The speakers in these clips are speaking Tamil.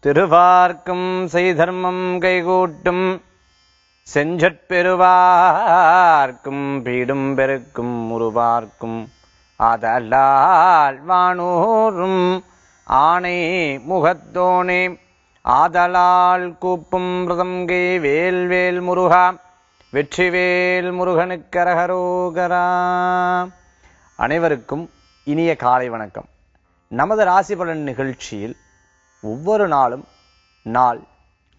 திருவார்க்கும் செய்தர்மம் கைகூட்டும் செஞ்சற்பெருவார்க்கும் பீடும் பெருக்கும் உருவார்க்கும் ஆதலால் வானூரும் ஆனை முகத்தோனே ஆதலால் கூப்பும் பிரதங்கை வேல்வேல் முருகா வெற்றிவேல் முருகனுக்கரகரோகரா. அனைவருக்கும் இனிய காலை வணக்கம். நமது ராசி பலன் நிகழ்ச்சியில் ஒவ்வொரு நாளும் நாள்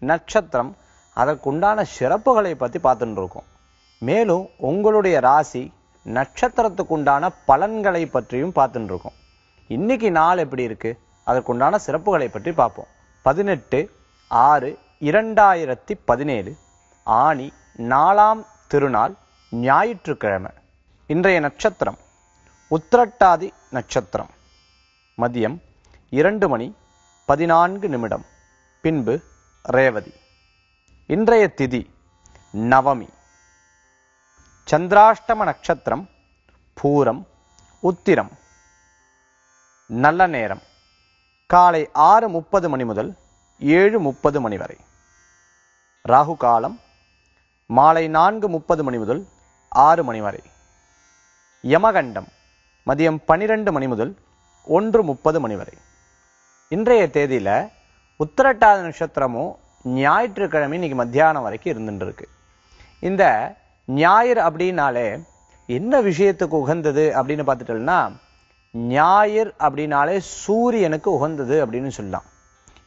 நட்சத்திரம் அதற்குண்டான சிறப்புகளை பற்றி பார்த்துட்டு இருக்கோம். மேலும் உங்களுடைய ராசி நட்சத்திரத்துக்குண்டான பலன்களை பற்றியும் பார்த்துட்டு இருக்கோம். இன்னைக்கு நாள் எப்படி இருக்கு, அதற்குண்டான சிறப்புகளை பற்றி பார்ப்போம். 18/6/2017 ஆனி 4ஆம் திருநாள் ஞாயிற்றுக்கிழமை. இன்றைய நட்சத்திரம் உத்திரட்டாதி நட்சத்திரம். மதியம் 2:14 பின்பு ரேவதி. இன்றைய திதி நவமி. சந்திராஷ்டம நட்சத்திரம் பூரம் உத்திரம். நல்ல நேரம் காலை 6:30 முதல் 7:30 வரை. ராகு காலம் மாலை 4:30 முதல் 6 வரை. யமகண்டம் மதியம் 12 முதல் 1:30 வரை. இன்றைய தேதியில உத்திரட்டாதி நட்சத்திரமும் ஞாயிற்றுக்கிழமை இன்னைக்கு மத்தியானம் வரைக்கும் இருந்துட்டு இருக்கு. இந்த ஞாயிறு அப்படின்னாலே என்ன விஷயத்துக்கு உகந்தது அப்படின்னு பார்த்துட்டோம்னா, ஞாயிறு அப்படின்னாலே சூரியனுக்கு உகந்தது அப்படின்னு சொல்லலாம்.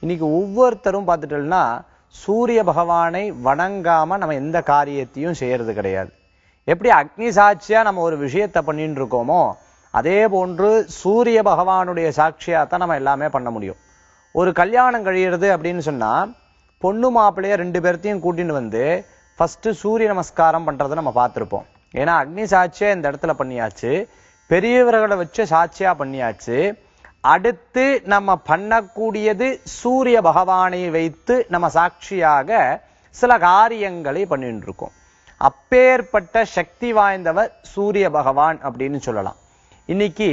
இன்னைக்கு ஒவ்வொருத்தரும் பார்த்துட்டோம்னா சூரிய பகவானை வணங்காம நம்ம எந்த காரியத்தையும் செய்யறது கிடையாது. எப்படி அக்னி சாட்சியா நம்ம ஒரு விஷயத்தை பண்ணிட்டு இருக்கோமோ, அதே போன்று சூரிய பகவானுடைய சாட்சியா தான் நம்ம எல்லாமே பண்ண முடியும். ஒரு கல்யாணம் கழியிறது அப்படின்னு சொன்னா பொண்ணு மாப்பிள்ளைய 2 பேர்த்தையும் கூட்டிட்டு வந்து ஃபர்ஸ்ட் சூரிய நமஸ்காரம் பண்றதை நம்ம பார்த்திருப்போம். ஏன்னா அக்னி சாட்சியா இந்த இடத்துல பண்ணியாச்சு, பெரியவர்களை வச்சு சாட்சியா பண்ணியாச்சு. அடுத்து நம்ம பண்ணக்கூடியது சூரிய பகவானை வைத்து நம்ம சாட்சியாக சில காரியங்களை பண்ணிட்டு இருக்கோம். அப்பேற்பட்ட சக்தி வாய்ந்தவர் சூரிய பகவான் அப்படின்னு சொல்லலாம். இன்னைக்கு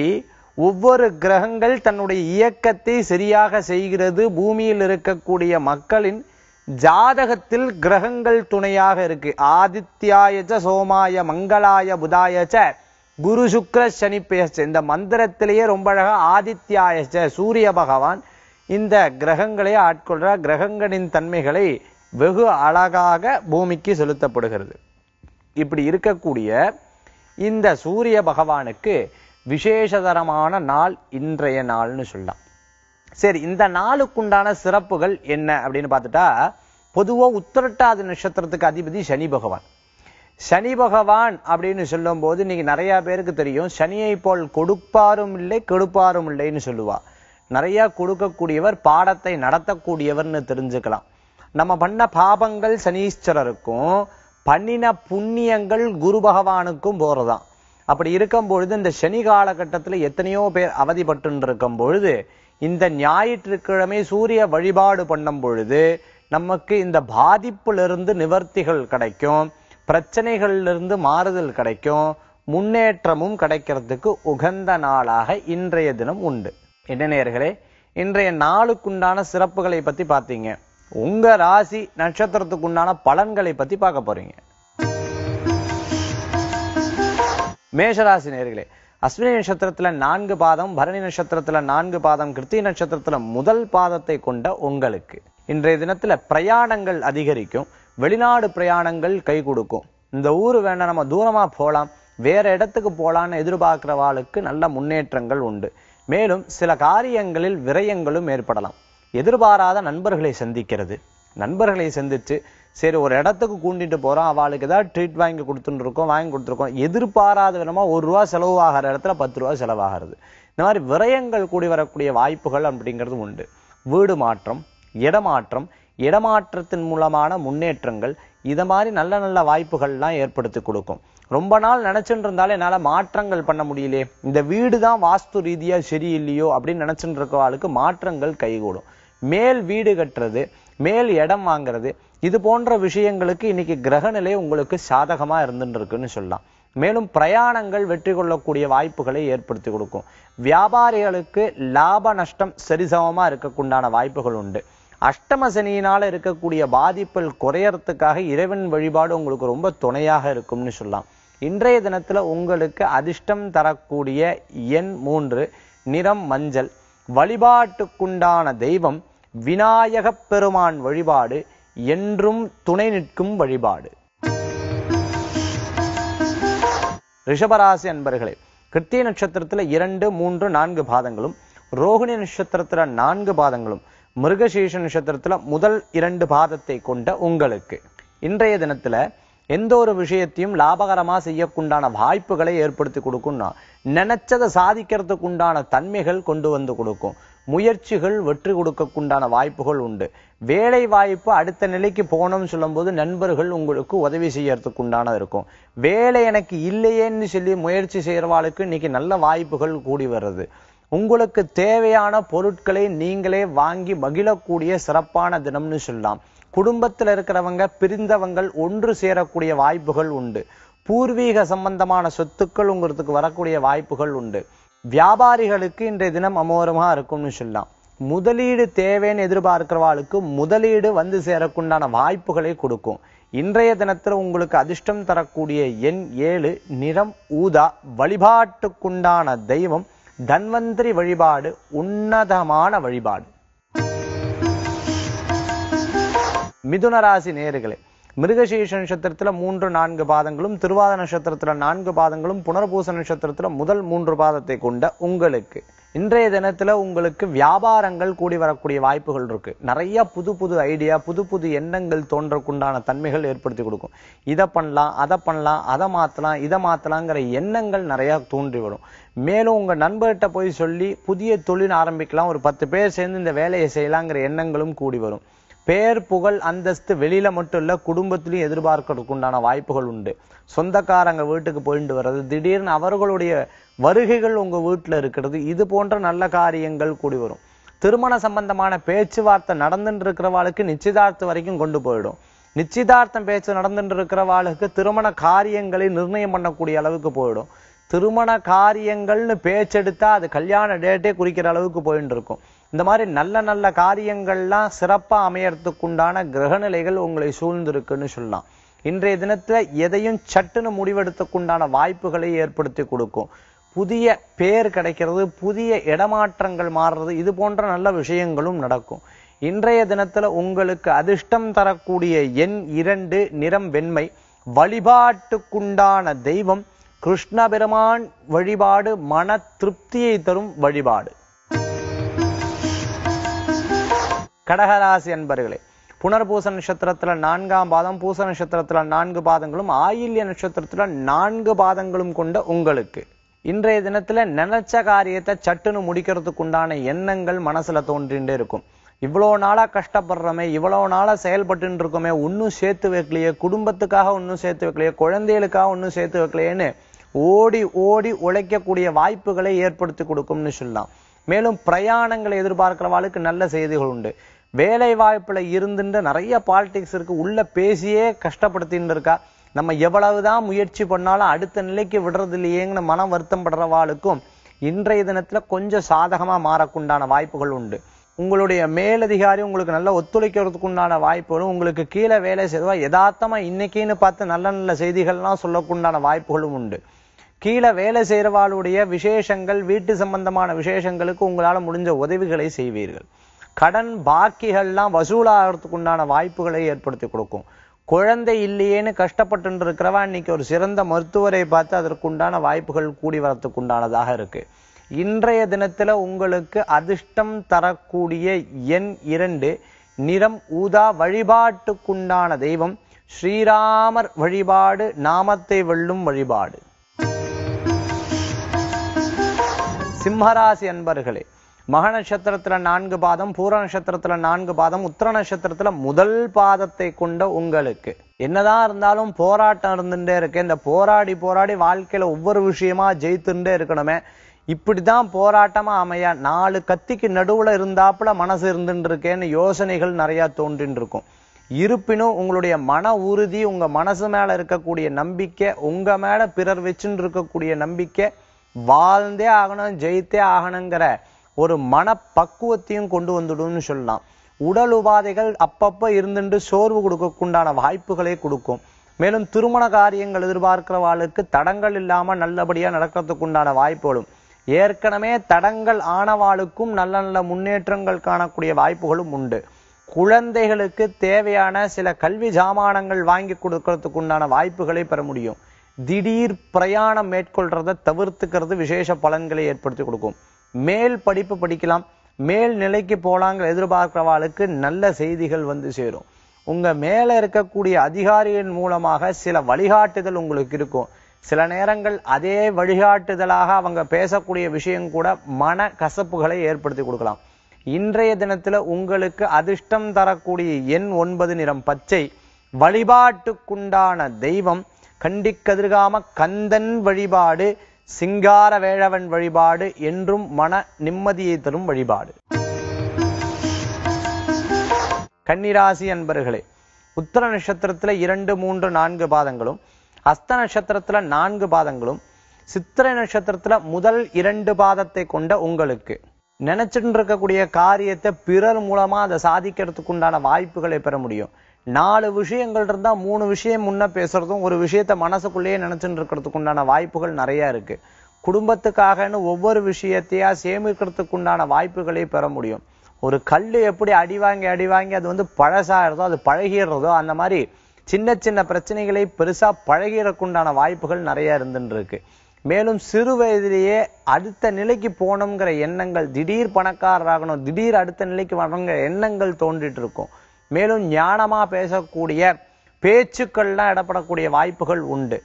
ஒவ்வொரு கிரகங்கள் தன்னுடைய இயக்கத்தை சரியாக செய்கிறது. பூமியில் இருக்கக்கூடிய மக்களின் ஜாதகத்தில் கிரகங்கள் துணையாக இருக்கு. ஆதித்யாயச்ச சோமாய மங்களாய புதாயச்ச குரு சுக்ர சனி பேச்ச, இந்த மந்திரத்திலேயே ரொம்ப அழகா ஆதித்யாயச்ச சூரிய பகவான் இந்த கிரகங்களை ஆட்கொள்ற. கிரகங்களின் தன்மைகளை வெகு அழகாக பூமிக்கு செலுத்தப்படுகிறது. இப்படி இருக்கக்கூடிய இந்த சூரிய பகவானுக்கு விசேஷதரமான நாள் இன்றைய நாள்னு சொல்லலாம். சரி, இந்த நாளுக்குண்டான சிறப்புகள் என்ன அப்படின்னு பார்த்துட்டா, பொதுவா உத்திரட்டாதி நட்சத்திரத்துக்கு அதிபதி சனி பகவான். சனி பகவான் அப்படின்னு சொல்லும் போது இன்னைக்கு நிறைய பேருக்கு தெரியும், சனியை போல் கொடுப்பாரும் இல்லை கெடுப்பாரும் இல்லைன்னு சொல்லுவா. நிறைய கொடுக்கக்கூடியவர், பாடத்தை நடத்தக்கூடியவர்னு தெரிஞ்சுக்கலாம். நம்ம பண்ண பாபங்கள் சனீஸ்வரருக்கும் பண்ணின புண்ணியங்கள் குரு பகவானுக்கும் போறதான். அப்படி இருக்கும் பொழுது இந்த சனி காலகட்டத்துல எத்தனையோ பேர் அவதிப்பட்டு இருக்கும் பொழுது இந்த ஞாயிற்றுக்கிழமை சூரிய வழிபாடு பண்ணும் பொழுது நமக்கு இந்த பாதிப்பிலிருந்து நிவர்த்திகள் கிடைக்கும், பிரச்சனைகளிலிருந்து மாறுதல் கிடைக்கும், முன்னேற்றமும் கிடைக்கிறதுக்கு உகந்த நாளாக இன்றைய தினம் உண்டு. என்ன நேயர்களே, இன்றைய நாளுக்குண்டான சிறப்புகளை பத்தி பார்த்தீங்க. உங்க ராசி நட்சத்திரத்துக்குண்டான பலன்களை பத்தி பார்க்க போறீங்க. மேஷராசி நேயர்களே, அஸ்வினி நட்சத்திரத்துல 4 பாதம், பரணி நட்சத்திரத்துல 4 பாதம், கிருத்திகை நட்சத்திரத்துல முதல் பாதத்தை கொண்ட உங்களுக்கு இன்றைய தினத்துல பிரயாணங்கள் அதிகரிக்கும். வெளிநாடு பிரயாணங்கள் கை கொடுக்கும். இந்த ஊரு வேணா நம்ம தூரமா போலாம், வேற இடத்துக்கு போலான்னு எதிர்பார்க்கிறவாளுக்கு நல்ல முன்னேற்றங்கள் உண்டு. மேலும் சில காரியங்களில் விரயங்களும் ஏற்படலாம். எதிர்பாராத நண்பர்களை சந்திக்கிறது. நண்பர்களை சந்திச்சு சரி ஒரு இடத்துக்கு கூண்டிட்டு போறோம், அவளுக்கு ஏதாவது ட்ரீட் வாங்கி கொடுத்துருக்கோம், எதிர்பாராத விதமா ₹1 செலவாகிற இடத்துல ₹10 செலவாகிறது. இந்த மாதிரி விரயங்கள் கூடி வரக்கூடிய வாய்ப்புகள் அப்படிங்கிறது உண்டு. வீடு மாற்றம், இடமாற்றம், இடமாற்றத்தின் மூலமான முன்னேற்றங்கள், இத மாதிரி நல்ல நல்ல வாய்ப்புகள்லாம் ஏற்படுத்தி கொடுக்கும். ரொம்ப நாள் நினைச்சுட்டு இருந்தாலும் என்னால மாற்றங்கள் பண்ண முடியலையே, இந்த வீடு தான் வாஸ்து ரீதியா சரியில்லையோ அப்படின்னு நினைச்சுட்டு இருக்கவாளுக்கு மாற்றங்கள் கைகூடும். மேல் வீடு கட்டுறது, மேல் இடம் வாங்குறது, இது போன்ற விஷயங்களுக்கு இன்னைக்கு கிரகநிலை உங்களுக்கு சாதகமா இருந்துட்டு இருக்குன்னு சொல்லலாம். மேலும் பிரயாணங்கள் வெற்றி கொள்ளக்கூடிய வாய்ப்புகளை ஏற்படுத்தி கொடுக்கும். வியாபாரிகளுக்கு லாப நஷ்டம் சரிசமமா இருக்கக்குண்டான வாய்ப்புகள் உண்டு. அஷ்டம சனியினால இருக்கக்கூடிய பாதிப்புகள் குறையறதுக்காக இறைவன் வழிபாடு உங்களுக்கு ரொம்ப துணையாக இருக்கும்னு சொல்லலாம். இன்றைய தினத்துல உங்களுக்கு அதிர்ஷ்டம் தரக்கூடிய எண் 3, நிறம் மஞ்சள், வழிபாட்டுக்குண்டான தெய்வம் விநாயகப் பெருமான் வழிபாடு, என்றும் துணை நிற்கும் வழிபாடு. ரிஷபராசி அன்பர்களே, கிருத்திகை நட்சத்திரத்துல 2, 3, 4 பாதங்களும், ரோகிணி நட்சத்திரத்துல 4 பாதங்களும், மிருகசீஷ நட்சத்திரத்துல முதல் 2 பாதத்தை கொண்ட உங்களுக்கு இன்றைய தினத்துல எந்த ஒரு விஷயத்தையும் லாபகரமா செய்யக்குண்டான வாய்ப்புகளை ஏற்படுத்தி கொடுக்கும்னா, நினைச்சதை சாதிக்கிறதுக்கு உண்டான தன்மைகள் கொண்டு வந்து கொடுக்கும். முயற்சிகள் வெற்றி கொடுக்கக்குண்டான வாய்ப்புகள் உண்டு. வேலை வாய்ப்பு அடுத்த நிலைக்கு போகணும்னு சொல்லும் போது நண்பர்கள் உங்களுக்கு உதவி செய்யறதுக்கு உண்டான இருக்கும். வேலை எனக்கு இல்லையேன்னு சொல்லி முயற்சி செய்யறவாளுக்கு இன்னைக்கு நல்ல வாய்ப்புகள் கூடி வர்றது. உங்களுக்கு தேவையான பொருட்களை நீங்களே வாங்கி மகிழக்கூடிய சிறப்பான தினம்னு சொல்லலாம். குடும்பத்தில் இருக்கிறவங்க பிரிந்தவங்கள் ஒன்று சேரக்கூடிய வாய்ப்புகள் உண்டு. பூர்வீக சம்பந்தமான சொத்துக்கள் உங்களுக்கு வரக்கூடிய வாய்ப்புகள் உண்டு. வியாபாரிகளுக்கு இன்றைய தினம் அமோரமா இருக்கும்னு சொல்லலாம். முதலீடு தேவைன்னு எதிர்பார்க்கிறவாளுக்கு முதலீடு வந்து சேரக்குண்டான வாய்ப்புகளை கொடுக்கும். இன்றைய தினத்துல உங்களுக்கு அதிர்ஷ்டம் தரக்கூடிய எண் 7, நிறம் ஊதா, வழிபாட்டுக்குண்டான தெய்வம் தன்வந்திரி வழிபாடு, உன்னதமான வழிபாடு. மிதுன ராசி நேயர்களே, மிருகசீஷ நட்சத்திரத்துல 3, 4 பாதங்களும், திருவாதிரை நட்சத்திரத்துல 4 பாதங்களும், புனர்பூச நட்சத்திரத்துல முதல் 3 பாதத்தை கொண்ட உங்களுக்கு இன்றைய தினத்துல உங்களுக்கு வியாபாரங்கள் கூடி வரக்கூடிய வாய்ப்புகள் இருக்கு. நிறைய புது புது ஐடியா, புது புது எண்ணங்கள் தோன்றக்குண்டான தன்மைகள் ஏற்படுத்தி கொடுக்கும். இதை பண்ணலாம், அதை பண்ணலாம், அதை மாத்தலாம், இதை மாத்தலாங்கிற எண்ணங்கள் நிறைய தோன்றி வரும். மேலும் உங்க நண்பர்கிட்ட போய் சொல்லி புதிய தொழில் ஆரம்பிக்கலாம், ஒரு 10 பேர் சேர்ந்து இந்த வேலையை செய்யலாங்கிற எண்ணங்களும் கூடி வரும். பேர் புகழ் அந்தஸ்து வெளியில மட்டும் இல்ல, குடும்பத்திலையும் எதிர்பார்க்கறதுக்கு உண்டான வாய்ப்புகள் உண்டு. சொந்தக்காரங்க வீட்டுக்கு போயிட்டு வர்றது, திடீர்னு அவர்களுடைய வருகைகள் உங்க வீட்டுல இருக்கிறது, இது போன்ற நல்ல காரியங்கள் கூடி வரும். திருமண சம்பந்தமான பேச்சுவார்த்தை நடந்துட்டு இருக்கிறவாளுக்கு நிச்சயதார்த்தம் வரைக்கும் கொண்டு போயிடும். நிச்சயதார்த்தம் பேச்சு நடந்துட்டு இருக்கிறவாளுக்கு திருமண காரியங்களை நிர்ணயம் பண்ணக்கூடிய அளவுக்கு போயிடும். திருமண காரியங்கள்னு பேச்செடுத்தா அது கல்யாண டேட்டே குறிக்கிற அளவுக்கு போயிட்டு இருக்கும். இந்த மாதிரி நல்ல நல்ல காரியங்கள்லாம் சிறப்பா அமையறதுக்குண்டான கிரகநிலைகள் உங்களை சூழ்ந்திருக்குன்னு சொல்லலாம். இன்றைய தினத்துல எதையும் சட்டுன்னு முடிவெடுத்துக்குண்டான வாய்ப்புகளை ஏற்படுத்தி கொடுக்கும். புதிய பேர் கிடைக்கிறது, புதிய இடமாற்றங்கள் மாறுறது, இது போன்ற நல்ல விஷயங்களும் நடக்கும். இன்றைய தினத்துல உங்களுக்கு அதிர்ஷ்டம் தரக்கூடிய எண் 2, நிறம் வெண்மை, வழிபாட்டுக்குண்டான தெய்வம் கிருஷ்ண பெருமான் வழிபாடு, மன திருப்தியை தரும் வழிபாடு. கடகராசி அன்பர்களே, புனர்பூச நட்சத்திரத்துல 4ஆம் பாதம், பூச நட்சத்திரத்துல 4 பாதங்களும், ஆயில்ய நட்சத்திரத்துல 4 பாதங்களும் கொண்ட உங்களுக்கு இன்றைய தினத்துல நினைச்ச காரியத்தை சட்டுன்னு முடிக்கிறதுக்கு உண்டான எண்ணங்கள் மனசுல தோன்றிண்டே இருக்கும். இவ்வளவு நாளா கஷ்டப்படுறோமே, இவ்வளவு நாளா செயல்பட்டு இருக்கோமே, ஒன்னும் சேர்த்து வைக்கலையே, குடும்பத்துக்காக ஒன்னும் சேர்த்து வைக்கலையே, குழந்தைகளுக்காக ஒன்னும் சேர்த்து வைக்கலையேன்னு ஓடி ஓடி உழைக்கக்கூடிய வாய்ப்புகளை ஏற்படுத்தி கொடுக்கும்னு சொல்லலாம். மேலும் பிரயாணங்களை எதிர்பார்க்கிறவாளுக்கு நல்ல செய்திகள் உண்டு. வேலை வாய்ப்புல இருந்துட்டு நிறைய பாலிடிக்ஸ் இருக்கு, உள்ள பேசியே கஷ்டப்படுத்தின்னு இருக்கா, நம்ம எவ்வளவுதான் முயற்சி பண்ணாலும் அடுத்த நிலைக்கு விடுறது இல்லையேங்கிற மனம் வருத்தம் படுறவாளுக்கும் இன்றைய தினத்துல கொஞ்சம் சாதகமா மாறக்குண்டான வாய்ப்புகள் உண்டு. உங்களுடைய மேலதிகாரி உங்களுக்கு நல்ல ஒத்துழைக்கிறதுக்கு உண்டான வாய்ப்புகளும், உங்களுக்கு கீழே வேலை செய்வா யதார்த்தமா இன்னைக்குன்னு பார்த்து நல்ல நல்ல செய்திகள்லாம் சொல்லக்குண்டான வாய்ப்புகளும் உண்டு. கீழே வேலை செய்யறவாளுடைய விசேஷங்கள், வீட்டு சம்பந்தமான விசேஷங்களுக்கு உங்களால முடிஞ்ச உதவிகளை செய்வீர்கள். கடன் பாக்கிகள்லாம் வசூலாகிறதுக்கு உண்டான வாய்ப்புகளை ஏற்படுத்தி கொடுக்கும். குழந்தை இல்லையேன்னு கஷ்டப்பட்டு இருக்கிறவா இன்னைக்கு ஒரு சிறந்த மருத்துவரை பார்த்து அதற்குண்டான வாய்ப்புகள் கூடி வரத்துக்கு உண்டானதாக இருக்கு. இன்றைய தினத்துல உங்களுக்கு அதிர்ஷ்டம் தரக்கூடிய எண் 2, நிறம் ஊதா, வழிபாட்டுக்குண்டான தெய்வம் ஸ்ரீராமர் வழிபாடு, நாமத்தை வெல்லும் வழிபாடு. சிம்மராசி அன்பர்களே, மக நட்சத்திரத்துல 4 பாதம், பூர நட்சத்திரத்துல 4 பாதம், உத்திர நட்சத்திரத்துல முதல் பாதத்தை கொண்ட உங்களுக்கு என்னதான் இருந்தாலும் போராட்டம் இருந்துட்டே இருக்கு. இந்த போராடி போராடி வாழ்க்கையில ஒவ்வொரு விஷயமா ஜெயித்துட்டே இருக்கணுமே, இப்படிதான் போராட்டமா அமையா 4 கத்திக்கு நடுவுல இருந்தாப்புல மனசு இருந்துட்டு இருக்கேன்னு யோசனைகள் நிறைய தோன்றின்னு இருக்கும். இருப்பினும் உங்களுடைய மன உறுதி, உங்க மனசு மேல இருக்கக்கூடிய நம்பிக்கை, உங்க மேல பிறர் வச்சுட்டு இருக்கக்கூடிய நம்பிக்கை, வாழ்ந்தே ஆகணும், ஜெயித்தே ஆகணுங்கிற ஒரு மன பக்குவத்தையும் கொண்டு வந்துடும்னு சொல்லலாம். உடல் உபாதைகள் அப்பப்ப இருந்துட்டு சோர்வு கொடுக்கக்குண்டான வாய்ப்புகளை கொடுக்கும். மேலும் திருமண காரியங்கள் எதிர்பார்க்கிறவாளுக்கு தடங்கள் இல்லாம நல்லபடியா நடக்கிறதுக்கு உண்டான வாய்ப்புகளும், ஏற்கனவே தடங்கள் ஆனவாளுக்கும் நல்ல நல்ல முன்னேற்றங்கள் காணக்கூடிய வாய்ப்புகளும் உண்டு. குழந்தைகளுக்கு தேவையான சில கல்வி ஜாமானங்கள் வாங்கி கொடுக்கறதுக்கு உண்டான வாய்ப்புகளை பெற முடியும். திடீர் பிரயாணம் மேற்கொள்றதை தவிர்த்துக்கிறது விசேஷ பலன்களை ஏற்படுத்தி கொடுக்கும். மேல் படிப்பு படிக்கலாம், மேல் நிலைக்கு போலாங்கிற எதிர்பார்க்கிறவாளுக்கு நல்ல செய்திகள் வந்து சேரும். உங்க மேல இருக்கக்கூடிய அதிகாரியின் மூலமாக சில வழிகாட்டுதல் உங்களுக்கு இருக்கும். சில நேரங்கள் அதே வழிகாட்டுதலாக அவங்க பேசக்கூடிய விஷயம் கூட மன கசப்புகளை ஏற்படுத்தி கொடுக்கலாம். இன்றைய தினத்துல உங்களுக்கு அதிர்ஷ்டம் தரக்கூடிய எண் 9, நிறம் பச்சை. வழிபாட்டுக்குண்டான தெய்வம் கண்டிக்கதிர்காம கந்தன் வழிபாடு, சிங்கார வேழவன் வழிபாடு என்றும் மன நிம்மதியை தரும் வழிபாடு. கன்னிராசி அன்பர்களே, உத்தர நட்சத்திரத்துல 2, 3, 4 பாதங்களும், அஸ்த நட்சத்திரத்துல 4 பாதங்களும், சித்திரை நட்சத்திரத்துல முதல் 2 பாதத்தை கொண்ட உங்களுக்கு நினைச்சுட்டு இருக்கக்கூடிய காரியத்தை பிறர் மூலமா அதை சாதிக்கிறதுக்கு உண்டான வாய்ப்புகளை பெற முடியும். 4 விஷயங்கள் இருந்தா 3 விஷயம் முன்ன பேசுறதும், ஒரு விஷயத்த மனசுக்குள்ளேயே நினைச்சுட்டு இருக்கிறதுக்கு உண்டான வாய்ப்புகள் நிறைய இருக்கு. குடும்பத்துக்காகன்னு ஒவ்வொரு விஷயத்தையா சேமிக்கிறதுக்கு உண்டான வாய்ப்புகளை பெற முடியும். ஒரு கல்லு எப்படி அடி வாங்கி அது வந்து பழசாகிறதோ, அது பழகிறதோ, அந்த மாதிரி சின்ன சின்ன பிரச்சனைகளை பெருசா பழகிறக்குண்டான வாய்ப்புகள் நிறைய இருந்துட்டு இருக்கு. மேலும் சிறு வயதிலேயே அடுத்த நிலைக்கு போகணுங்கிற எண்ணங்கள், திடீர் பணக்காரராகணும், திடீர் அடுத்த நிலைக்கு வரணுங்கிற எண்ணங்கள் தோன்றிட்டு இருக்கும். மேலும் ஞானமா பேசக்கூடிய பேச்சுக்கள்லாம் இடப்படக்கூடிய வாய்ப்புகள் உண்டு.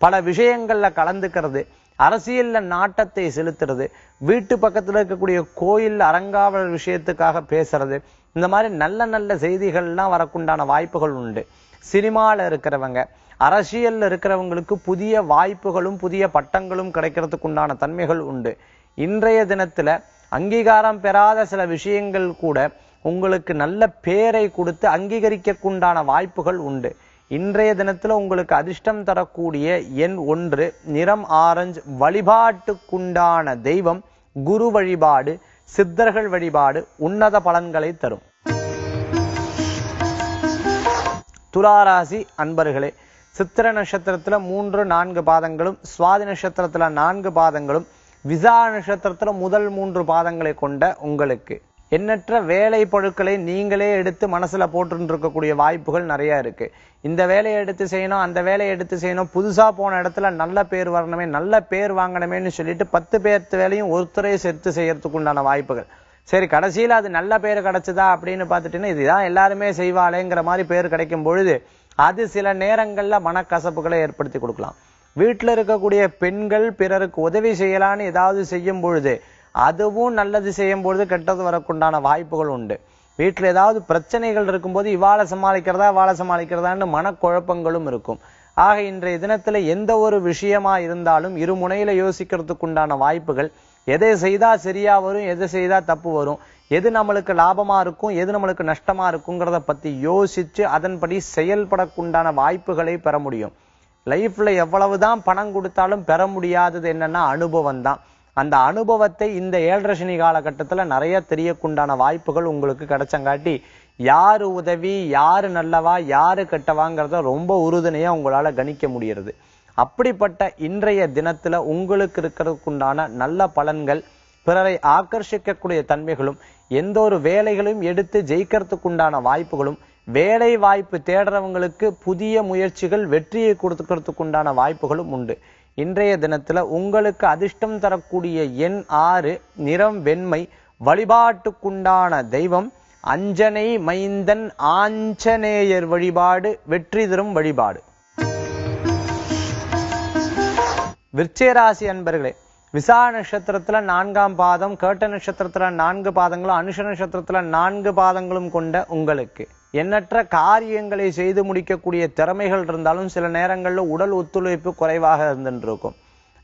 பல விஷயங்கள்ல கலந்துக்கிறது, அரசியல்ல நாட்டத்தை செலுத்துறது, வீட்டு பக்கத்துல இருக்கக்கூடிய கோயில் அரங்காவல் விஷயத்துக்காக பேசுறது, இந்த மாதிரி நல்ல நல்ல செய்திகள்லாம் வரக்குண்டான வாய்ப்புகள் உண்டு. சினிமால இருக்கிறவங்க, அரசியல்ல இருக்கிறவங்களுக்கு புதிய வாய்ப்புகளும் புதிய பட்டங்களும் கிடைக்கிறதுக்கு உண்டான தன்மைகள் உண்டு. இன்றைய தினத்துல அங்கீகாரம் பெறாத சில விஷயங்கள் கூட உங்களுக்கு நல்ல பேரை கொடுத்து அங்கீகரிக்கக்குண்டான வாய்ப்புகள் உண்டு. இன்றைய தினத்துல உங்களுக்கு அதிர்ஷ்டம் தரக்கூடிய எண் 1, நிறம் ஆரஞ்சு. வழிபாட்டுக்குண்டான தெய்வம் குரு வழிபாடு, சித்தர்கள் வழிபாடு உன்னத பலன்களை தரும். துளாராசி அன்பர்களே, சித்திர நட்சத்திரத்துல 3, 4 பாதங்களும், சுவாதி நட்சத்திரத்துல 4 பாதங்களும், விசாக நட்சத்திரத்துல முதல் 3 பாதங்களை கொண்ட உங்களுக்கு எண்ணற்ற வேலை பொருட்களை நீங்களே எடுத்து மனசுல போட்டு இருக்கக்கூடிய வாய்ப்புகள் நிறைய இருக்கு. இந்த வேலையை எடுத்து செய்யணும், அந்த வேலையை எடுத்து செய்யணும், புதுசா போன இடத்துல நல்ல பேர் வரணுமே, நல்ல பேர் வாங்கணுமேன்னு சொல்லிட்டு 10 பேர்த்து வேலையும் ஒருத்தரே சேர்த்து செய்யறதுக்கு உண்டான வாய்ப்புகள். சரி, கடைசியில அது நல்ல பேர் கிடைச்சதா அப்படின்னு பார்த்துட்டீங்கன்னா இதுதான் எல்லாருமே செய்வாளேங்கிற மாதிரி பேர் கிடைக்கும் பொழுது அது சில நேரங்கள்ல மனக்கசப்புகளை ஏற்படுத்தி கொடுக்கலாம். வீட்டுல இருக்கக்கூடிய பெண்கள் பிறருக்கு உதவி செய்யலான்னு ஏதாவது செய்யும் பொழுது அதுவும் நல்லது செய்யும் பொழுது கெட்டது வரக்குண்டான வாய்ப்புகள் உண்டு. வீட்டுல ஏதாவது பிரச்சனைகள் இருக்கும்போது இவாளை சமாளிக்கிறதான்னு மனக்குழப்பங்களும் இருக்கும். ஆக இன்றைய தினத்துல எந்த ஒரு விஷயமா இருந்தாலும் இருமுனையில யோசிக்கிறதுக்கு உண்டான வாய்ப்புகள், எதை செய்தா சரியா வரும், எதை செய்தா தப்பு வரும், எது நம்மளுக்கு லாபமா இருக்கும், எது நம்மளுக்கு நஷ்டமா இருக்குங்கிறத பத்தி யோசிச்சு அதன்படி செயல்படக்குண்டான வாய்ப்புகளை பெற முடியும். லைஃப்ல எவ்வளவுதான் பணம் கொடுத்தாலும் பெற முடியாதது என்னன்னா அனுபவம் தான். அந்த அனுபவத்தை இந்த 7.5 சனி காலகட்டத்துல நிறைய தெரியக்குண்டான வாய்ப்புகள் உங்களுக்கு கிடைச்சங்காட்டி யாரு உதவி, யாரு நல்லவா, யாரு கெட்டவாங்கிறத ரொம்ப உறுதுணையா உங்களால கணிக்க முடிகிறது. அப்படிப்பட்ட இன்றைய தினத்துல உங்களுக்கு இருக்கிறதுக்குண்டான நல்ல பலன்கள், பிறரை ஆக்கர்ஷிக்கக்கூடிய தன்மைகளும், எந்த ஒரு வேலைகளையும் எடுத்து ஜெயிக்கிறதுக்குண்டான வாய்ப்புகளும், வேலை வாய்ப்பு தேடுறவங்களுக்கு புதிய முயற்சிகள் வெற்றியை கொடுத்துக்கிறதுக்குண்டான வாய்ப்புகளும் உண்டு. இன்றைய தினத்துல உங்களுக்கு அதிர்ஷ்டம் தரக்கூடிய எண் 6, நிறம் வெண்மை. வழிபாட்டுக்குண்டான தெய்வம் அஞ்சனை மைந்தன் ஆஞ்சநேயர் வழிபாடு வெற்றி தரும் வழிபாடு. விருச்சிகராசி அன்பர்களே, விசாக நட்சத்திரத்துல 4ஆம் பாதம், கேட்ட நட்சத்திரத்துல 4 பாதங்களும், அனுஷ நட்சத்திரத்துல 4 பாதங்களும் கொண்ட உங்களுக்கு எண்ணற்ற காரியங்களை செய்து முடிக்கக்கூடிய திறமைகள் இருந்தாலும் சில நேரங்கள்ல உடல் ஒத்துழைப்பு குறைவாக இருந்துருக்கும்.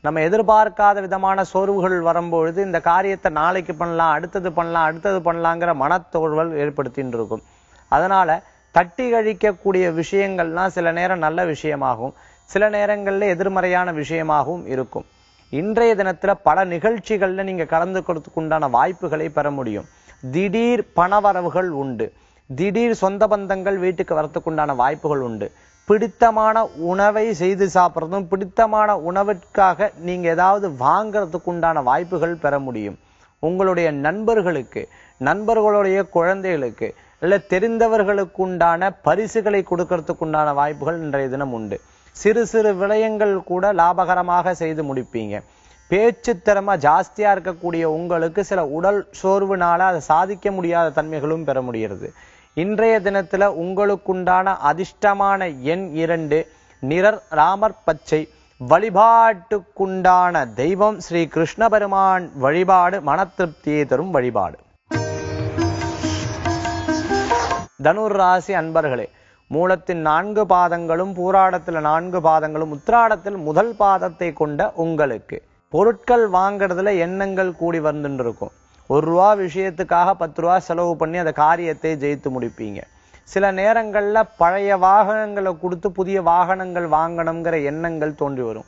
நம்ம எதிர்பார்க்காத விதமான சோர்வுகள் வரும்பொழுது இந்த காரியத்தை நாளைக்கு பண்ணலாம், அடுத்தது பண்ணலாங்கிற மனத்தோர்வல் ஏற்படுத்தின்னு இருக்கும். அதனால தட்டி கழிக்கக்கூடிய விஷயங்கள்லாம் சில நேரம் நல்ல விஷயமாகவும் சில நேரங்கள்ல எதிர்மறையான விஷயமாகவும் இருக்கும். இன்றைய தினத்துல பல நிகழ்ச்சிகள்ல நீங்க கலந்து கொடுத்துக்குண்டான வாய்ப்புகளை பெற முடியும். திடீர் பணவரவுகள் உண்டு. திடீர் சொந்த பந்தங்கள் வீட்டுக்கு வரத்துக்குண்டான வாய்ப்புகள் உண்டு. பிடித்தமான உணவை செய்து சாப்பிட்றதும், பிடித்தமான உணவிற்காக நீங்க ஏதாவது வாங்கறதுக்கு உண்டான வாய்ப்புகள் பெற முடியும். உங்களுடைய நண்பர்களுக்கு, நண்பர்களுடைய குழந்தைகளுக்கு இல்ல தெரிந்தவர்களுக்கு உண்டான பரிசுகளை கொடுக்கறதுக்கு உண்டான வாய்ப்புகள் இன்றைய தினம் உண்டு. சிறு சிறு விடயங்கள் கூட லாபகரமாக செய்து முடிப்பீங்க. பேச்சு திறமை ஜாஸ்தியா இருக்கக்கூடிய உங்களுக்கு சில உடல் சோர்வுனால அதை சாதிக்க முடியாத தன்மைகளும் பெற முடிகிறது. இன்றைய தினத்துல உங்களுக்குண்டான அதிர்ஷ்டமான எண் 2, நிறர் ராமர் பச்சை. வழிபாட்டுக்குண்டான தெய்வம் ஸ்ரீ கிருஷ்ண பெருமான் வழிபாடு மன திருப்தியை தரும் வழிபாடு. தனுர் ராசி அன்பர்களே, மூலத்தின் 4 பாதங்களும், பூராடத்தில் 4 பாதங்களும், உத்திராடத்தில் முதல் பாதத்தை கொண்ட உங்களுக்கு பொருட்கள் வாங்குறதுல எண்ணங்கள் கூடி வந்துட்டு இருக்கும். 1 ரூபா விஷயத்துக்காக 10 ரூபா செலவு பண்ணி அந்த காரியத்தை ஜெயித்து முடிப்பீங்க. சில நேரங்கள்ல பழைய வாகனங்களை கொடுத்து புதிய வாகனங்கள் வாங்கணுங்கிற எண்ணங்கள் தோன்றி வரும்.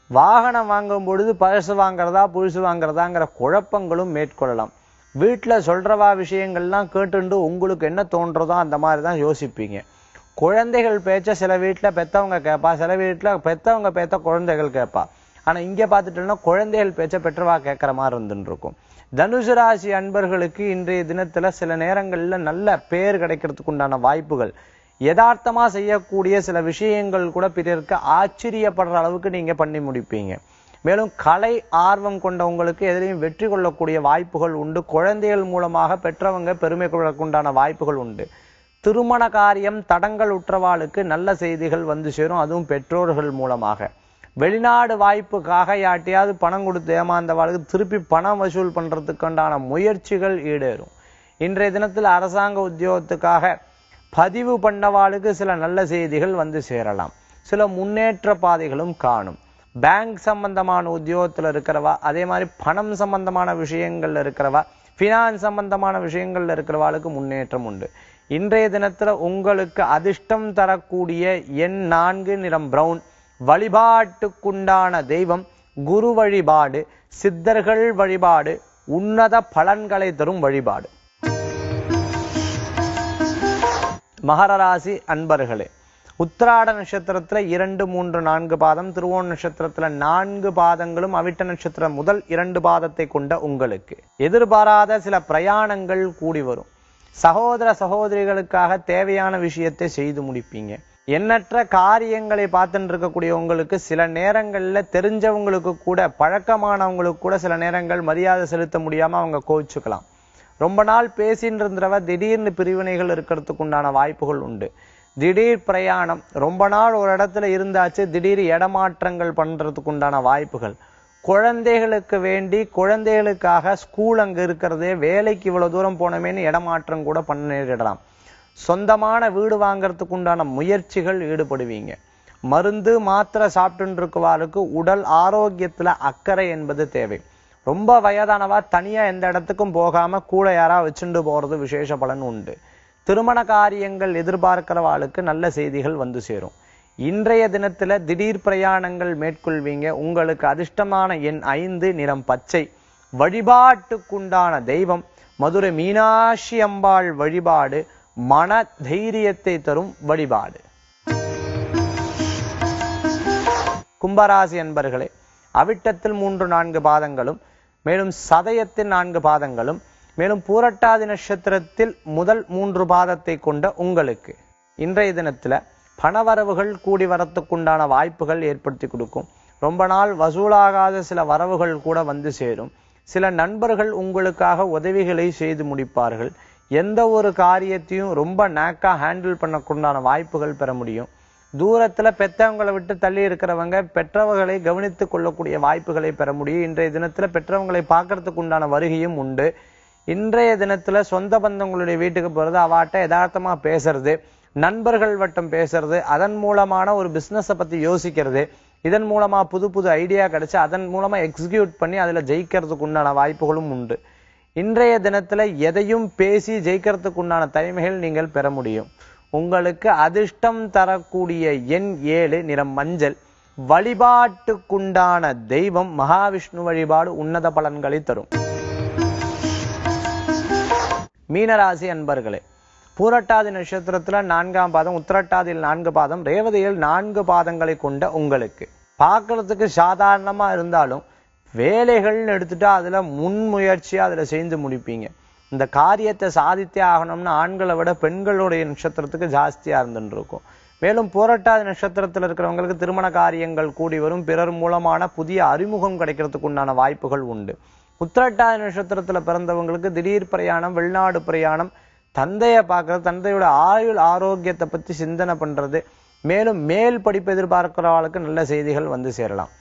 வாகனம் வாங்கும் பொழுது பழசு வாங்குறதா புதுசு வாங்குறதாங்கிற குழப்பங்களும் மேற்கொள்ளலாம். வீட்டுல சொல்றவா விஷயங்கள்லாம் கேட்டுண்டு உங்களுக்கு என்ன தோன்றதோ அந்த மாதிரி தான் யோசிப்பீங்க. குழந்தைகள் பேச்ச சில வீட்டுல பெத்தவங்க கேட்பா, சில வீட்டுல பெத்தவங்க பேத்த குழந்தைகள் கேட்பா. ஆனா இங்க பாத்துட்டோம்னா குழந்தைகள் பேச்ச பெற்றவா கேட்கிற மாதிரி இருந்துட்டு இருக்கும். தனுசு ராசி அன்பர்களுக்கு இன்றைய தினத்துல சில நேரங்கள்ல நல்ல பேர் கிடைக்கிறதுக்கு உண்டான வாய்ப்புகள், யதார்த்தமா செய்யக்கூடிய சில விஷயங்கள் கூட பிறருக்கு ஆச்சரியப்படுற அளவுக்கு நீங்க பண்ணி முடிப்பீங்க. மேலும் கலை ஆர்வம் கொண்டவங்களுக்கு எதிரையும் வெற்றி கொள்ளக்கூடிய வாய்ப்புகள் உண்டு. குழந்தைகள் மூலமாக பெற்றவங்க பெருமை கொள்ளக்குண்டான வாய்ப்புகள் உண்டு. திருமண காரியம் தடங்கள் உற்றவாளுக்கு நல்ல செய்திகள் வந்து சேரும், அதுவும் பெற்றோர்கள் மூலமாக. வெளிநாடு வாய்ப்புக்காக யாட்டியாவது பணம் கொடுத்து ஏமாந்தவாளுக்கு திருப்பி பணம் வசூல் பண்றதுக்குண்டான முயற்சிகள் ஈடேறும். இன்றைய தினத்தில் அரசாங்க உத்தியோகத்துக்காக பதிவு பண்ணவாளுக்கு சில நல்ல செய்திகள் வந்து சேரலாம். சில முன்னேற்ற பாதைகளும் காணும். பேங்க் சம்பந்தமான உத்தியோகத்துல இருக்கிறவா, அதே மாதிரி பணம் சம்பந்தமான விஷயங்கள்ல இருக்கிறவா, பினான்ஸ் சம்பந்தமான விஷயங்கள்ல இருக்கிறவாளுக்கு முன்னேற்றம் உண்டு. இன்றைய தினத்துல உங்களுக்கு அதிர்ஷ்டம் தரக்கூடிய எண் 4, நிறம் பிரவுன். வழிபாட்டுக்குண்டான தெய்வம் குரு வழிபாடு, சித்தர்கள் வழிபாடு, உன்னத பலன்களை தரும் வழிபாடு. மகர ராசி அன்பர்களே, உத்திராட நட்சத்திரத்துல 2, 3, 4 பாதம், திருவோண நட்சத்திரத்துல 4 பாதங்களும், அவிட்ட நட்சத்திரம் முதல் 2 பாதத்தை கொண்ட உங்களுக்கு எதிர்பாராத சில பிரயாணங்கள் கூடி வரும். சகோதர சகோதரிகளுக்காக தேவையான விஷயத்தை செய்து முடிப்பீங்க. எண்ணற்ற காரியங்களை பார்த்துட்டு இருக்கக்கூடிய உங்களுக்கு சில நேரங்கள்ல தெரிஞ்சவங்களுக்கு கூட, பழக்கமானவங்களுக்கு கூட சில நேரங்கள் மரியாதை செலுத்த முடியாம அவங்க கோவிச்சுக்கலாம். ரொம்ப நாள் பேசின்னு இருந்தவ திடீர்னு பிரிவினைகள் இருக்கிறதுக்கு உண்டான வாய்ப்புகள் உண்டு. திடீர் பிரயாணம், ரொம்ப நாள் ஒரு இடத்துல இருந்தாச்சு, திடீர் இடமாற்றங்கள் பண்றதுக்கு உண்டான வாய்ப்புகள். குழந்தைகளுக்கு வேண்டி, குழந்தைகளுக்காக ஸ்கூல் அங்க இருக்கிறதே, வேலைக்கு இவ்வளவு தூரம் போனமேன்னு இடமாற்றம் கூட பண்ண நேரிடலாம். சொந்தமான வீடு வாங்கறதுக்கு உண்டான முயற்சிகள் ஈடுபடுவீங்க. மருந்து மாத்திரை சாப்பிட்டு இருக்கவாளுக்கு உடல் ஆரோக்கியத்துல அக்கறை என்பது தேவை. ரொம்ப வயதானவா தனியா எந்த இடத்துக்கும் போகாம கூட யாரா வச்சுட்டு போறது விசேஷ பலன் உண்டு. திருமண காரியங்கள் எதிர்பார்க்கிறவாளுக்கு நல்ல செய்திகள் வந்து சேரும். இன்றைய தினத்துல திடீர் பிரயாணங்கள் மேற்கொள்வீங்க. உங்களுக்கு அதிர்ஷ்டமான எண் 5, நிறம் பச்சை. வழிபாட்டுக்குண்டான தெய்வம் மதுரை மீனாட்சி அம்பாள் வழிபாடு, மன தைரியத்தை தரும் வழிபாடு. கும்பராசி அன்பர்களே, அவிட்டத்தில் 3, 4 பாதங்களும், மேலும் சதயத்தில் 4 பாதங்களும், மேலும் பூரட்டாதி நட்சத்திரத்தில் முதல் 3 பாதத்தை கொண்ட உங்களுக்கு இன்றைய தினத்துல பணவரவுகள் கூடி வரத்துக்குண்டான வாய்ப்புகள் ஏற்படுத்தி கொடுக்கும். ரொம்ப நாள் வசூலாகாத சில வரவுகள் கூட வந்து சேரும். சில நண்பர்கள் உங்களுக்காக உதவிகளை செய்து முடிப்பார்கள். எந்த ஒரு காரியத்தையும் ரொம்ப நாக்கா ஹேண்டில் பண்ணக்குண்டான வாய்ப்புகள் பெற முடியும். தூரத்துல பெற்றவங்களை விட்டு தள்ளி இருக்கிறவங்க பெற்றவர்களை கவனித்துக் கொள்ளக்கூடிய வாய்ப்புகளை பெற முடியும். இன்றைய தினத்துல பெற்றவங்களை பார்க்கறதுக்கு உண்டான வருகையும் உண்டு. இன்றைய தினத்துல சொந்த பந்தங்களுடைய வீட்டுக்கு போறது, அவாட்ட யதார்த்தமா பேசுறது, நண்பர்கள் வட்டம் பேசுறது, அதன் மூலமான ஒரு பிசினஸை பத்தி யோசிக்கிறது, இதன் மூலமா புது புது ஐடியா கிடைச்சு அதன் மூலமா எக்ஸிக்யூட் பண்ணி அதுல ஜெயிக்கிறதுக்கு உண்டான வாய்ப்புகளும் உண்டு. இன்றைய தினத்துல எதையும் பேசி ஜெயிக்கிறதுக்கு உண்டான தனிமைகள் நீங்கள் பெற முடியும். உங்களுக்கு அதிர்ஷ்டம் தரக்கூடிய எண் 7, நிறம் மஞ்சள். வழிபாட்டுக்குண்டான தெய்வம் மகாவிஷ்ணு வழிபாடு, உன்னத பலன்களை தரும். மீனராசி அன்பர்களே, பூரட்டாதி நட்சத்திரத்துல 4ஆம் பாதம், உத்திரட்டாதியில் 4 பாதம், ரேவதியில் 4 பாதங்களை கொண்ட உங்களுக்கு பார்க்கறதுக்கு சாதாரணமா இருந்தாலும் வேலைகள்னு எடுத்துட்டா அதுல முன்முயற்சியா அதுல செய்து முடிப்பீங்க. இந்த காரியத்தை சாதித்தே ஆகணும்னு ஆண்களை விட பெண்களுடைய நட்சத்திரத்துக்கு ஜாஸ்தியா இருந்துட்டு இருக்கும். மேலும் பூரட்டாதி நட்சத்திரத்தில் இருக்கிறவங்களுக்கு திருமண காரியங்கள் கூடி வரும், பிறர் மூலமான புதிய அறிமுகம் கிடைக்கிறதுக்கு உண்டான வாய்ப்புகள் உண்டு. உத்திரட்டாதி நட்சத்திரத்துல பிறந்தவங்களுக்கு திடீர் பிரயாணம், வெளிநாடு பிரயாணம், தந்தையை பார்க்கறது, தந்தையோட ஆயுள் ஆரோக்கியத்தை பத்தி சிந்தனை பண்றது, மேலும் மேல் படிப்பு எதிர்பார்க்கிறவர்களுக்கு நல்ல செய்திகள் வந்து சேரலாம்.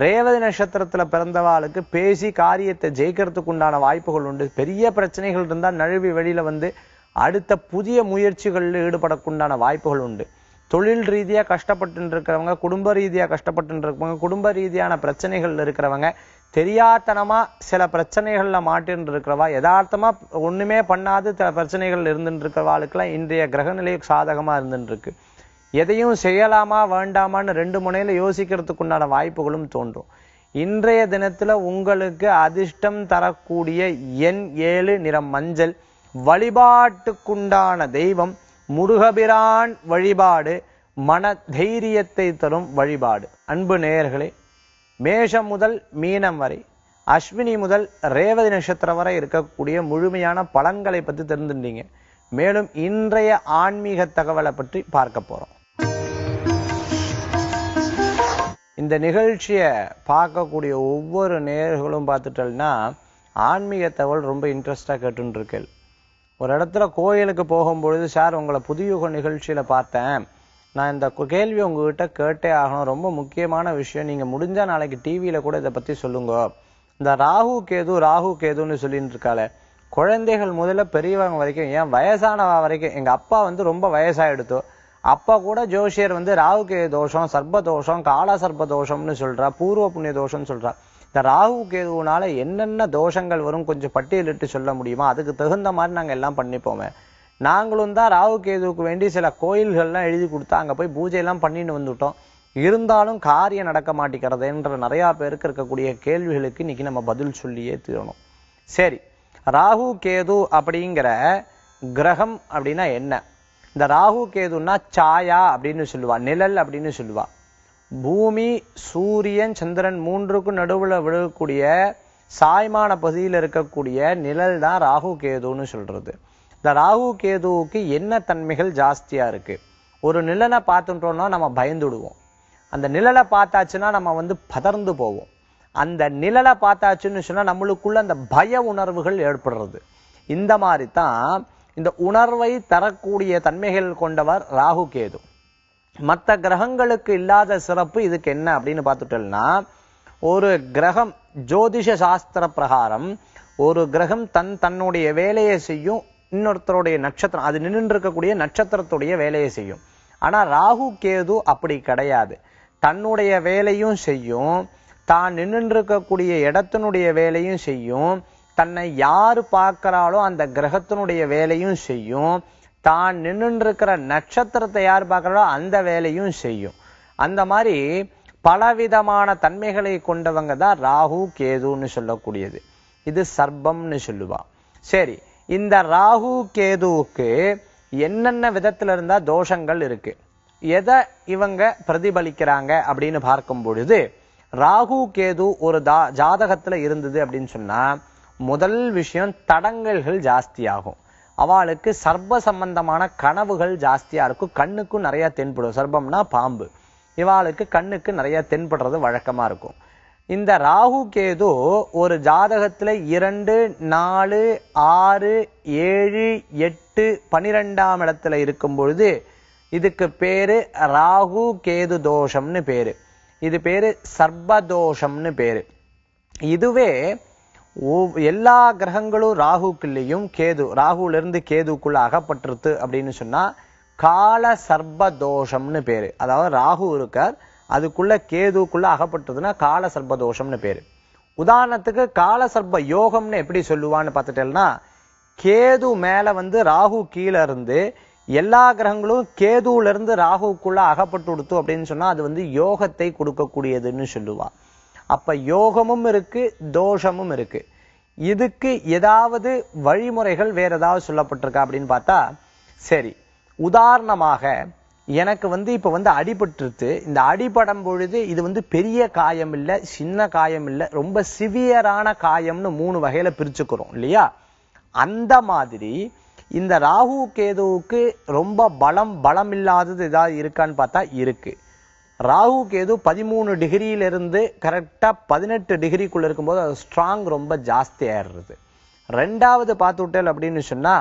ரேவதி நட்சத்திரத்துல பிறந்தவாளுக்கு பேசி காரியத்தை ஜெயிக்கிறதுக்கு உண்டான வாய்ப்புகள் உண்டு. பெரிய பிரச்சனைகள் இருந்தால் நழுவி வெளியில வந்து அடுத்த புதிய முயற்சிகளில் ஈடுபடக்குண்டான வாய்ப்புகள் உண்டு. தொழில் ரீதியா கஷ்டப்பட்டு இருக்கிறவங்க, குடும்ப ரீதியா கஷ்டப்பட்டு இருக்கிறவங்க, குடும்ப ரீதியான பிரச்சனைகள் இருக்கிறவங்க, தெரியாதனமா சில பிரச்சனைகள்ல மாட்டின்னு இருக்கிறவா, யதார்த்தமா ஒண்ணுமே பண்ணாது சில பிரச்சனைகள் இருந்துட்டு இருக்கிறவாளுக்கெல்லாம் இன்றைய கிரகநிலை சாதகமா இருந்துட்டு இருக்கு. எதையும் செய்யலாமா வேண்டாமான்னு 2 முனையில யோசிக்கிறதுக்குண்டான வாய்ப்புகளும் தோன்றும். இன்றைய தினத்துல உங்களுக்கு அதிர்ஷ்டம் தரக்கூடிய எண் 7, நிறம் மஞ்சள். வழிபாட்டுக்குண்டான தெய்வம் முருகபிரான் வழிபாடு மன தைரியத்தை தரும் வழிபாடு. அன்பு நேயர்களே, மேஷம் முதல் மீனம் வரை, அஸ்வினி முதல் ரேவதி நட்சத்திரம் வரை இருக்கக்கூடிய முழுமையான பலன்களை பத்தி தெரிஞ்சுட்டீங்க. மேலும் இன்றைய ஆன்மீக தகவலை பற்றி பார்க்க போறோம். இந்த நிகழ்ச்சியை பார்க்கக்கூடிய ஒவ்வொரு நேயர்களும் பார்த்துட்டோம்னா ஆன்மீக தகவல் ரொம்ப இன்ட்ரெஸ்டா கேட்டுன்னு இருக்கேன். ஒரு இடத்துல கோயிலுக்கு போகும்பொழுது, சார் உங்களை புதியுக நிகழ்ச்சியில பார்த்தேன், நான் இந்த கேள்வி உங்ககிட்ட கேட்டே ஆகணும், ரொம்ப முக்கியமான விஷயம், நீங்க முடிஞ்சா நாளைக்கு டிவியில கூட இதை பத்தி சொல்லுங்க. இந்த ராகு கேதுன்னு சொல்லிட்டு இருக்காளே, குழந்தைகள் முதல்ல பெரியவங்க வரைக்கும், ஏன் வயசானவ வரைக்கும், எங்க அப்பா வந்து ரொம்ப வயசாயிடுத்தோ, அப்பா கூட ஜோசியர் வந்து ராகு கேது தோஷம், சர்ப்ப தோஷம், கால சர்ப்ப தோஷம்னு சொல்றா, பூர்வ புண்ணிய தோஷம்னு சொல்றா. இந்த ராகு கேதுனால என்னென்ன தோஷங்கள் வரும் கொஞ்சம் பட்டியலிட்டு சொல்ல முடியுமா? அதுக்கு தகுந்த மாதிரி நாங்க எல்லாம் பண்ணிப்போமே. நாங்களும் தான் ராகு கேதுவுக்கு வேண்டி சில கோயில்கள்லாம் எழுதி கொடுத்தா அங்க போய் பூஜை எல்லாம் பண்ணிட்டு வந்துட்டோம். இருந்தாலும் காரியம் நடக்க மாட்டேங்கிறதுன்ற நிறைய பேருக்கு இருக்கக்கூடிய கேள்விகளுக்கு இன்னைக்கு நம்ம பதில் சொல்லியே தீரணும். சரி, ராகு கேது அப்படிங்கிற கிரகம் அப்படின்னா என்ன? இந்த ராகு கேதுன்னா சாயா அப்படின்னு சொல்லுவா, நிழல் அப்படின்னு சொல்லுவா. பூமி, சூரியன், சந்திரன் 3க்கும் நடுவுல விழக்கூடிய சாய்மான பகுதியில் இருக்கக்கூடிய நிழல் தான் ராகு கேதுன்னு சொல்றது. இந்த ராகு கேதுவுக்கு என்ன தன்மைகள் ஜாஸ்தியா இருக்கு? ஒரு நிழலை பார்த்துட்டோம்னா நம்ம பயந்துடுவோம். அந்த நிழலை பார்த்தாச்சுன்னா நம்ம வந்து பதர்ந்து போவோம். அந்த நிழலை பார்த்தாச்சுன்னு சொன்னா நம்மளுக்குள்ள அந்த பய உணர்வுகள் ஏற்படுறது. இந்த மாதிரி தான் இந்த உணர்வை தரக்கூடிய தன்மைகள் கொண்டவர் ராகு கேது. மற்ற கிரகங்களுக்கு இல்லாத சிறப்பு இதுக்கு என்ன அப்படின்னு பார்த்துட்டோம்னா, ஒரு கிரகம் ஜோதிஷ சாஸ்திர பிரகாரம் ஒரு கிரகம் தன்னுடைய வேலையை செய்யும், இன்னொருத்தருடைய நட்சத்திரம் அது நின்று இருக்கக்கூடிய நட்சத்திரத்துடைய வேலையை செய்யும். ஆனா ராகு கேது அப்படி கிடையாது. தன்னுடைய வேலையும் செய்யும், தான் நின்று இருக்கக்கூடிய இடத்தினுடைய வேலையும் செய்யும், தன்னை யாரு பார்க்கிறாளோ அந்த கிரகத்தினுடைய வேலையும் செய்யும், தான் நின்று இருக்கிற நட்சத்திரத்தை யார் பார்க்கிறாளோ அந்த வேலையும் செய்யும். அந்த மாதிரி பலவிதமான தன்மைகளை கொண்டவங்க தான் ராகு கேதுன்னு சொல்லக்கூடியது. இது சர்ப்பம்னு சொல்லுவா. சரி, இந்த ராகு கேதுவுக்கு என்னென்ன விதத்துல இருந்தா தோஷங்கள் இருக்கு, எதை இவங்க பிரதிபலிக்கிறாங்க அப்படின்னு பார்க்கும் பொழுது, ராகு கேது ஒரு ஜாதகத்துல இருந்தது அப்படின்னு சொன்னா முதல் விஷயம் தடங்கல்கள் ஜாஸ்தியாகும். அவளுக்கு சர்ப்ப சம்பந்தமான கனவுகள் ஜாஸ்தியா இருக்கும். கண்ணுக்கும் நிறைய தென்படும். சர்ப்பம்னா பாம்பு. இவாளுக்கு கண்ணுக்கு நிறைய தென்படுறது வழக்கமா இருக்கும். இந்த ராகு கேது ஒரு ஜாதகத்துல 2, 4, 6, 7, 8, 12ஆம் இடத்துல இருக்கும் பொழுது இதுக்கு பேரு ராகு கேது தோஷம்னு பேரு. இது பேரு சர்ப்பதோஷம்னு பேரு. இதுவே எல்லா கிரகங்களும் ராகுக்குள்ளேயும் கேது, ராகுல இருந்து கேதுக்குள்ள அகப்பட்டிருது அப்படின்னு சொன்னா கால சர்ப்ப தோஷம்னு பேரு. அதாவது ராகு இருக்கார், அதுக்குள்ள கேதுக்குள்ள அகப்பட்டதுன்னா கால சர்ப்ப தோஷம்னு பேரு. உதாரணத்துக்கு கால சர்ப்ப யோகம்னு எப்படி சொல்லுவான்னு பார்த்துட்டேன்னா, கேது மேல வந்து ராகு கீழே இருந்து எல்லா கிரகங்களும் கேதுல இருந்து ராகுக்குள்ள அகப்பட்டு கொடுத்து அப்படின்னு சொன்னா அது வந்து யோகத்தை கொடுக்கக்கூடியதுன்னு சொல்லுவா. அப்ப யோகமும் இருக்கு, தோஷமும் இருக்கு. இதுக்கு ஏதாவது வழிமுறைகள் வேற ஏதாவது சொல்லப்பட்டிருக்கா அப்படின்னு பார்த்தா, சரி, உதாரணமாக எனக்கு இப்ப அடிபட்டுருது. இந்த அடிபடும் பொழுது இது பெரிய காயம் இல்ல, சின்ன காயம் இல்ல, ரொம்ப சிவியரான காயம்னு 3 வகையில பிரிச்சுக்கிறோம் இல்லையா? அந்த மாதிரி இந்த ராகு கேதுவுக்கு ரொம்ப பலம் இல்லாதது ஏதாவது இருக்கான்னு பார்த்தா இருக்கு. ராகு கேது 13 டிகிரியிலிருந்து கரெக்டா 18 டிகிரிக்குள்ள இருக்கும்போது அது ஸ்ட்ராங் ரொம்ப ஜாஸ்தி ஆயிடுறது. ரெண்டாவது பார்த்துட்டேன் அப்படின்னு சொன்னா,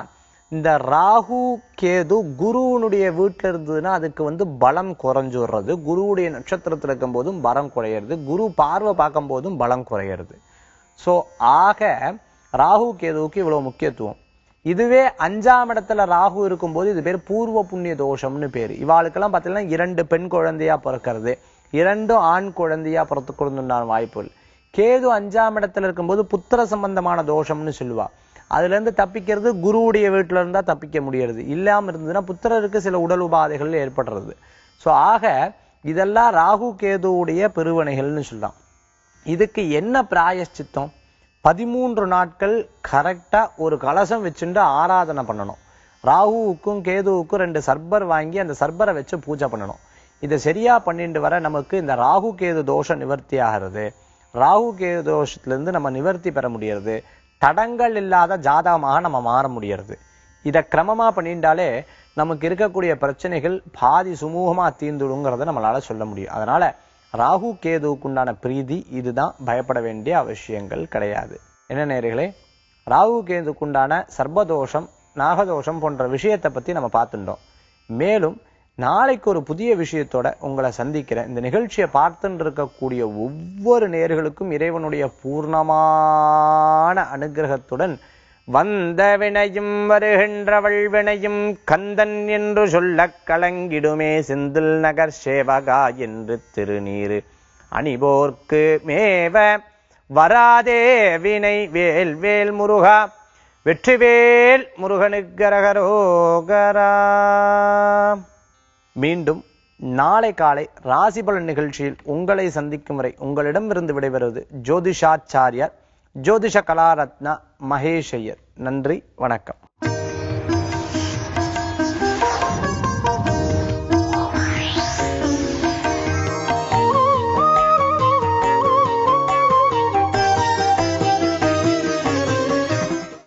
இந்த ராகு கேது குருவனுடைய வீட்டில் இருந்ததுன்னா அதுக்கு பலம் குறைஞ்சு வர்றது, குருவுடைய நட்சத்திரத்தில் இருக்கும் போதும் பலம் குறையிறது, குரு பார்வை பார்க்கும் போதும் பலம் குறையிறது. ஸோ ஆக ராகு கேதுவுக்கு இவ்வளவு முக்கியத்துவம். இதுவே 5ஆம் இடத்துல ராகு இருக்கும்போது இது பேர் பூர்வ புண்ணிய தோஷம்னு பேரு. இவாளுக்கெல்லாம் பார்த்தீங்கன்னா 2 பெண் குழந்தையா பிறக்கிறது, 2 ஆண் குழந்தையா பிறத்துக்கொடுந்துண்டான வாய்ப்புகள். கேது 5ஆம் இடத்துல இருக்கும்போது புத்திர சம்பந்தமான தோஷம்னு சொல்லுவா. அதுல இருந்து தப்பிக்கிறது குருவுடைய வீட்டுல இருந்தா தப்பிக்க முடியறது, இல்லாம இருந்ததுன்னா புத்திரருக்கு சில உடல் உபாதைகள் ஏற்படுறது. ஸோ ஆக இதெல்லாம் ராகு கேதுவுடைய பெருவனைகள்னு சொல்லலாம். இதுக்கு என்ன பிராயஷ்சித்தம்? 13 நாட்கள் கரெக்டா ஒரு கலசம் வச்சுட்டு ஆராதனை பண்ணணும். ராகுவுக்கும் கேதுவுக்கும் 2 சர்பர் வாங்கி அந்த சர்பரை வச்சு பூஜை பண்ணணும். இதை சரியா பண்ணிட்டு வர நமக்கு இந்த ராகு கேது தோஷம் நிவர்த்தி ஆகிறது. ராகு கேது தோஷத்திலிருந்து நம்ம நிவர்த்தி பெற முடியறது, தடங்கள் இல்லாத ஜாதகமாக நம்ம மாற முடியறது. இதை கிரமமா பண்ணிட்டாலே நமக்கு இருக்கக்கூடிய பிரச்சனைகள் பாதி சுமூகமா தீர்ந்துடுங்கிறத நம்மளால சொல்ல முடியும். அதனால ராகு கேதுவுக்குண்டான பிரீதி இதுதான், பயப்பட வேண்டிய அவசியங்கள் கிடையாது. என்ன நேயர்களே, ராகு கேதுக்குண்டான சர்பதோஷம், நாகதோஷம் போன்ற விஷயத்தை பத்தி நம்ம பார்த்துட்டோம். மேலும் நாளைக்கு ஒரு புதிய விஷயத்தோட உங்களை சந்திக்கிறேன். இந்த நிகழ்ச்சியை பார்த்துட்டு இருக்கக்கூடிய ஒவ்வொரு நேயர்களுக்கும் இறைவனுடைய பூர்ணமான அனுகிரகத்துடன் வந்த வினையும் வருகின்றவள் வினையும் கந்தன் என்று சொல்ல கலங்கிடுமே செந்தில் நகர் சேவகா என்று திருநீரு அணிபோர்க்கு மேவ வராதே வினை வேல் வேல் முருகா வெற்றிவேல் முருகனுக்கு அரகரோகரா. மீண்டும் நாளை காலை ராசி பலன் நிகழ்ச்சியில் உங்களை சந்திக்கும் வரை உங்களிடமிருந்து விடைபெறுவது ஜோதிஷாச்சாரியார் ஜோதிஷ கலாரத்னா மகேஷ் ஐயர். நன்றி, வணக்கம்.